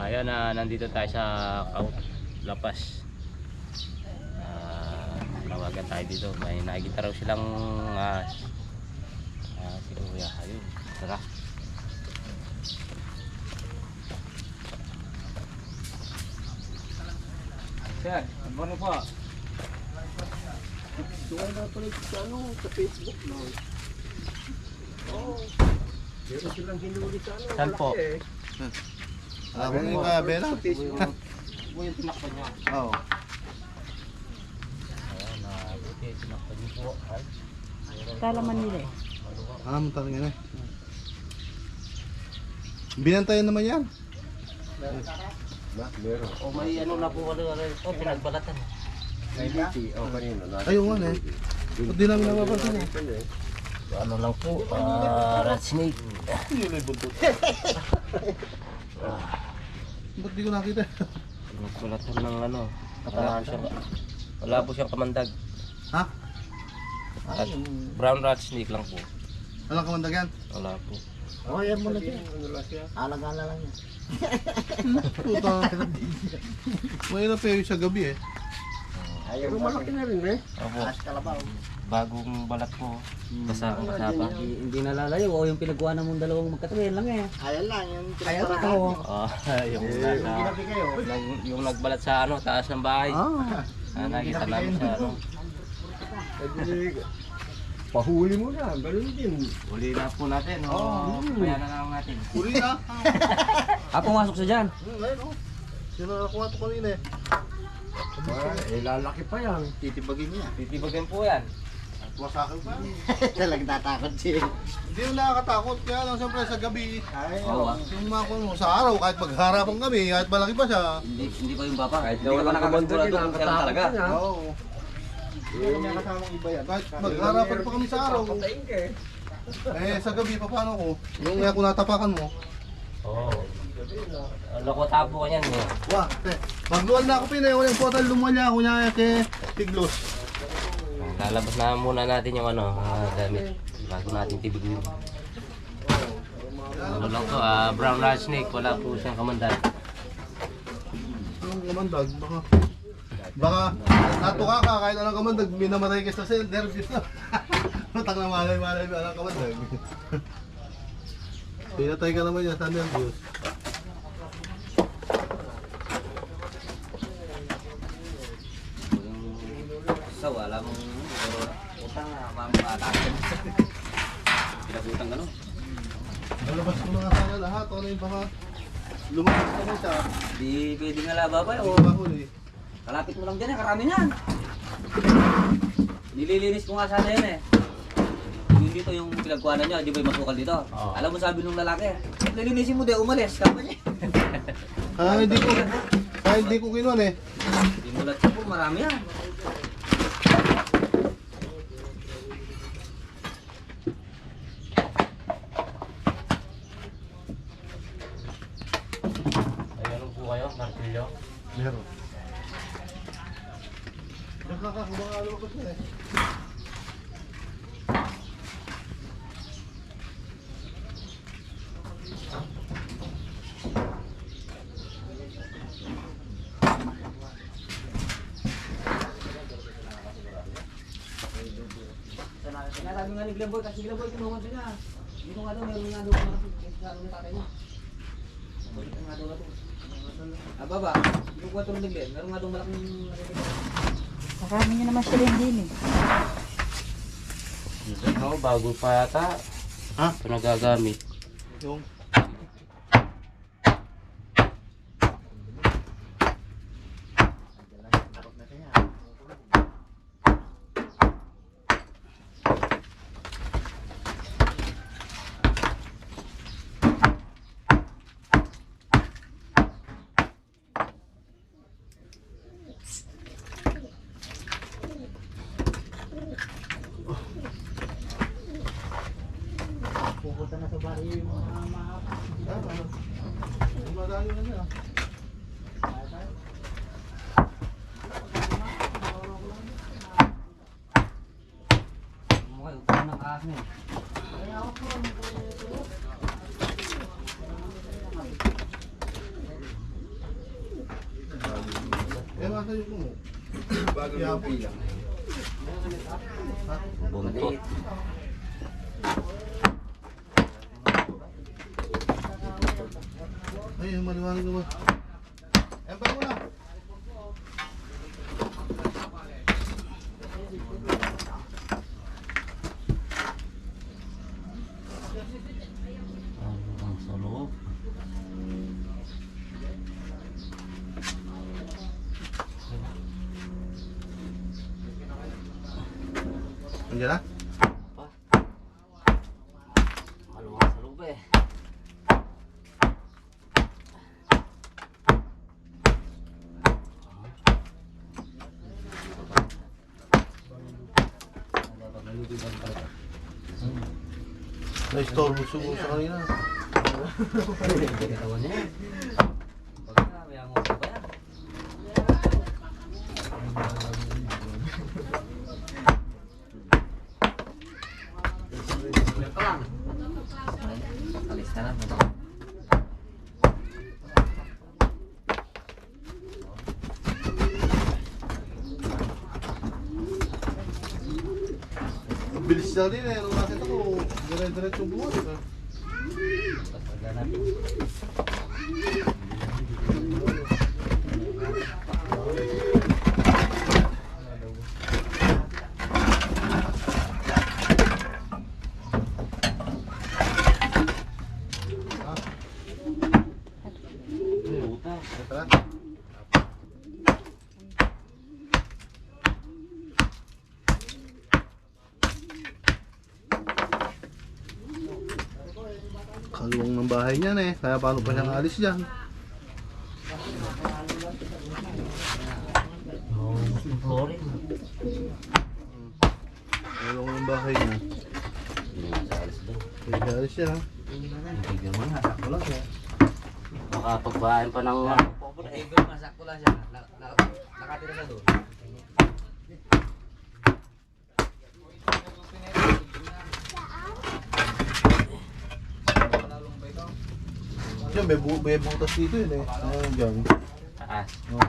Ayan, nandito tayo sa Lapas. Tawagan tayo dito. May nakikita raw silang si Kuya. Ayun, tara. Sir, ano po? Tuwag na pala sa Facebook no. Meron silang hinuli sa Saan po? Alam mo yung Bella? Yung tinakpan niya. Oo. Ayan, buti tinakpan niyo po. Kala Manila eh. Alam mo talaga na. Binantayan naman yan. Meron. O may ano na po, pinagbalatan. May liti. Kanina. Ayun nga eh. Ba't di namin napapansin eh? Ano lang po, rat snake. Ba't di ko nakita? Pinagbalatan ng ano, wala po siyang kamandag. Ha? At brown rat snake lang po. Walang kamandag yan? Wala po. Yan mo na siya. Alang-ala lang yan. Puta. Mahirap eh sa gabi eh. Pero malaki na rin eh. Opo, Kalabaw. bagong balat po. Kasapa. Hindi nalalayo o yung pinagkuhanan mong dalawang magkatabi lang eh. Ayan lang. Yung Kaya totoo. Yung nasa, kayo. yung nagbalat sa ano, taas ng bahay. Nakita namin sa ano. Pahuli mo na. Ganun din. Uli na po natin. Kaya na lang natin. Uli na. Pumasok sa dyan. Ayun o. Sino nakuha ito kanina eh? Lalaki pa yan. Titibagin niya. Titibagin po yan. Wasakin pa. Talagang tatakot siya. Hindi mo nakakatakot. Kaya lang siyempre sa gabi. Oo. Yung mga kung sa araw, kahit magharapan kami, kahit malaki pa siya. Hindi pa yung baba. Kahit Hindi ka nakasigurado kung kailan talaga. Oo. Hindi may kasamang iba yan. Kahit magharapan pa kami sa araw. Eh sa gabi, paano ko? Yung nga kung natapakan mo. Oo. Loko tapo ka yan. Wah, magluwal na ako pinay. Yung portal lumwalya ako niya kay Tiglos. Lalabas na muna natin yung ano, gamit. Bago natin tibigin. Ano lang to, brown rat snake. Wala po siyang kamandag. Anong kamandag? Baka natuka ka kahit anong kamandag, minamatay ka sa nervous na. Matak na malay anong kamandag. Pinatay ka naman yan sa nervous. So, wala mong utang na mamatakin. Pinagutang ano? Nalabas ko na nga sana lahat. Ano yung baka lumabas naman siya. Di pwede nga laba pa o. Mahuli. Kalapit mo lang dyan eh, karami niyan. Nililinis ko nga sana yan eh. Yung dito yung pinagkuhanan niya, di ba yung masukal dito? Oo. Alam mo sabi nung lalaki, nilinisin mo di, umalis. Kapa niya. Hindi ko kinuan eh. Imulat siya po, marami yan. Ayun po kayo, martilyo. Meron. Nakakakabang ko siya eh. Sabi nga ni Glenboy, kasi Glenboy kinuha niya. Dito nga daw, meron nga daw ng tatay niya. Balik nga daw na ito. Baba, kinukuha ito ng Glen. Meron nga daw malaking Marami nyo naman sila din eh. No, bago pa yata. Ha? Ito nagagamit. Yung dumadaan yung ano ah. Mukha utang ng akin. Eh, masa yung mo? Bago yung pila. Buntot. Ay, maliwanag naman. Empay mo na. Ang sa loob. Andiyan na? Pa. Maluwang sa loob eh. Na-store mo siguro sa kanina. Katawan niya. Kaya mo ba yan? Alis ka na. Ang bilis na din eh. Nung nakita ko, dire-diretso buwan. Tara. Kaluwang ng bahay niyan eh. Kaya paano pa siyang alis dyan? Oh, flooring. Kaluwang ng bahay niya. Hindi na sa alis doon. Kaya alis siya ha. Tigil mo na. Sakto lang siya. Makapagbahain pa ng pobre. Eh, girl, masakto lang siya. Nakatira siya doon. Diyan, may butas dito yun eh. Ayun dyan. Taas. Oh.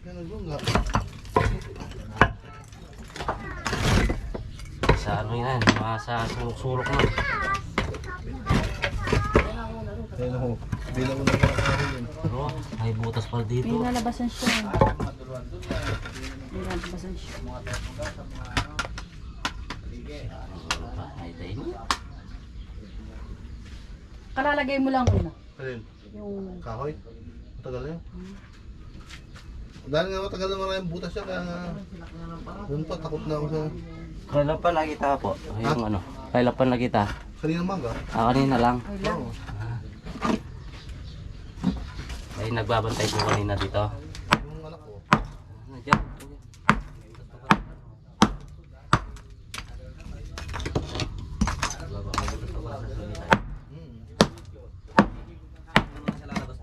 Yan ang bunga. Sa ano yan, mga sa sulok-sulok na. Ayun ako. Bilang ko na nakakari yun. Pero may butas pa May dito. nalabasan siya. May nalabasan siya. Ay, tayo mo. Kalalagay mo lang una. Alin? Yung Kahoy? Matagal na yun. Dahil nga matagal na maraming butas siya, kaya nga doon pa, takot na ako sa... Kailan pa nakita po? Yung ano? Kailan pa nakita? Kanina maga. Kanina lang. ay lang. Oo. Ay, nagbabantay po kanina dito. Yung anak ko. Nandiyan.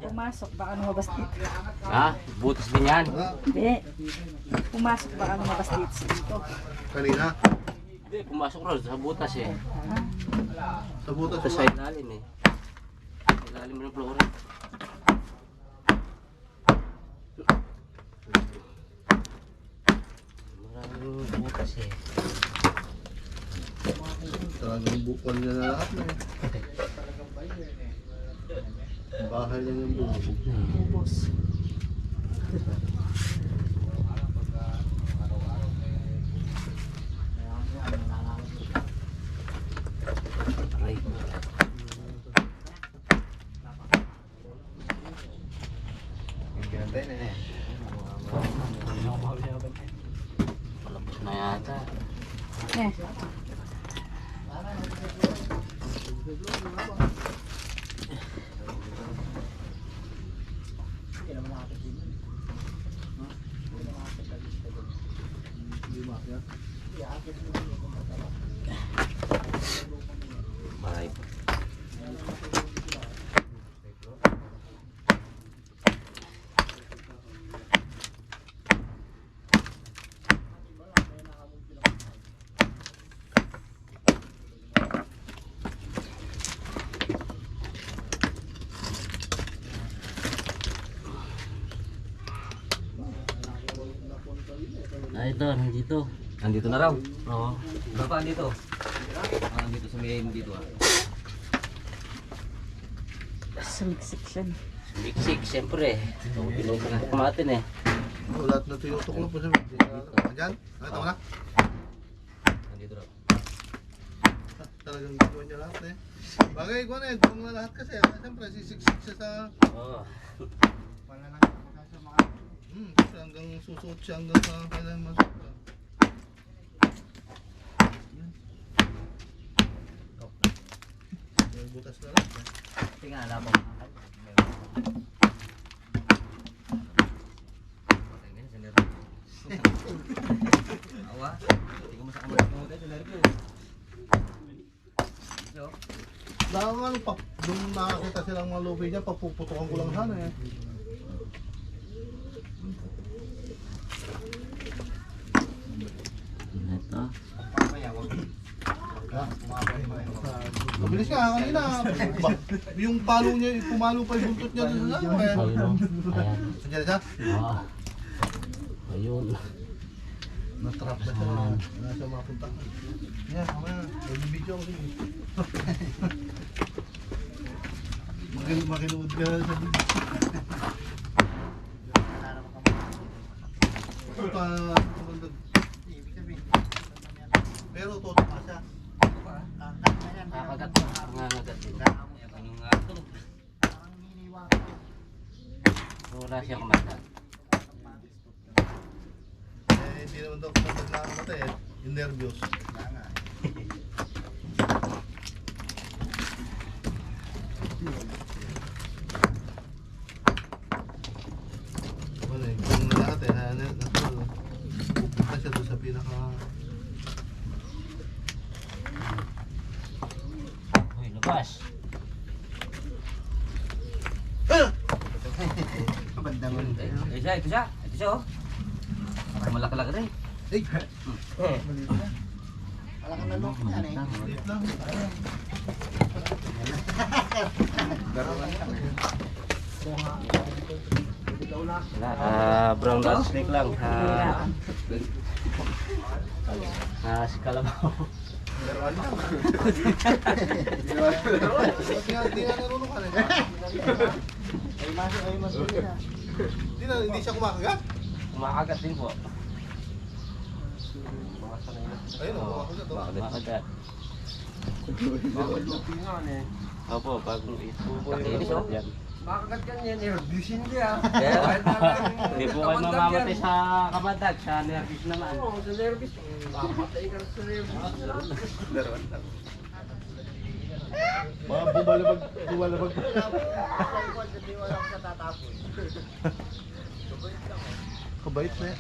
Pumasok, baka lumabas dito. Ha? Butas din yan. Ah, Hindi. Pumasok, baka lumabas dito. kanina. Hindi, pumasok ron sa butas eh. Sa butas Butas sa ba? ilalim eh. Sa ilalim ng flooring. Maraming butas eh. Talagang bukal niya na lahat na eh. Bahay niya yung bubog. Ubos. Aray. Palabas na yata. Eh. Bye. Ito, nandito. Nandito na raw. Oo. Baba, andito. Andito sa may dito ah. Sumiksik siya. Siksik, siyempre. Ito, pinutok natin eh. Lahat na tinutok na po siya. Diyan? Nakita mo na? Nandito raw. Talagang ginawa niya lahat eh. Bagay ko na eh, kung na lahat kasi, siyempre sisiksik siya sa... Oo. Kasi hanggang susuot siya hanggang sa kailangan masuk. May butas na lang. Tingnan, labang. Awa, hindi ko masakam mo tayo sa nervyo. So, Baka nga pa, nung nakakita silang mga lobby niya, papuputukan ko lang sana eh. Ito. Mabilis nga kanina. Yung palo niya, pumalo pa yung buntot niya doon sa ano eh. Ayun o. Ayan. Nandiyan siya? Oo. Ayun. Natrap na siya. Wala siya mapunta. Yan, mamaya. Mag-video ako sige. Makinuod ka sa video. Pero toto pa siya. Kakagat. Nangangagat din. yung tulog. Wala siya kumanda. Eh, hindi naman daw kumatag na kamatay eh. Yung nervyos. Wala eh, kung lahat eh, pupunta siya doon sa pinaka... Uy, labas. Ito siya. Ito siya oh. Malaki-laki rin. Eh! Maliit Liit lang. Wala, brown rat snake lang. Si Kalabaw. Hindi na narunong eh. Hindi siya kumakagat. Kumakagat din po. Ayun o, kumakagat o. Kumakagat. Opo, bagong ito. Kakinis o. Yan. Makagat ka niya, nervyusin niya. Kaya, hindi po kayo mamamatay sa kamandag, sa nervous naman. Oo, sa nervous. Papatay ka sa nervous. Mga bumalabag. Kabait na eh.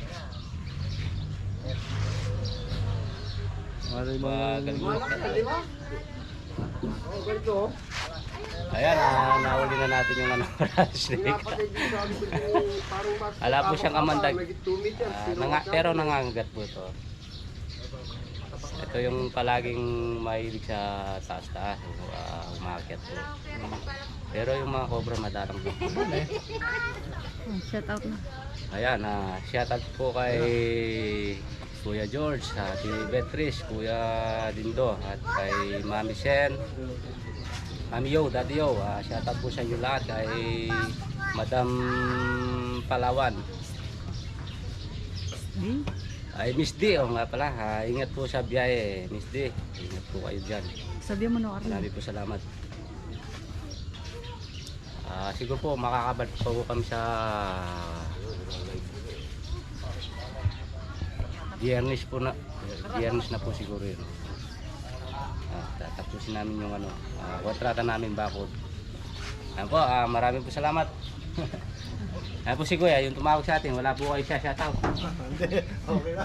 Magaling Di ba? Oo, ganito. Ayan, nahuli na natin yung rat snake. Pinapatay din sa amin parang mas... Wala po siyang kamandag. May 2 meters. Pero nangangagat po ito. Ito yung palaging mahilig sa taas-taas, umakyat po. Pero yung mga cobra madalang po. Shout out na. Ayan, shoutout po kay Kuya George, Ate Beatrice, Kuya Dindo, at kay Mami Sen, Mami Yo, Daddy Yo. Shoutout po sa inyo lahat, kay Madam Palawan. Ay, Miss D, nga pala, ingat po sa biyahe, Miss D. Ingat po kayo dyan. Sabi mo no, Arlo. Marami po salamat. Siguro po makakabalik po kami sa Biyernes po na. Biyernes na po siguro yun. Tatapusin namin yung kontrata namin bakod. Ayan po, maraming po salamat. Ayan po si Kuya, yung tumawag sa atin, wala po kayo siya shoutout. Hindi, okay na.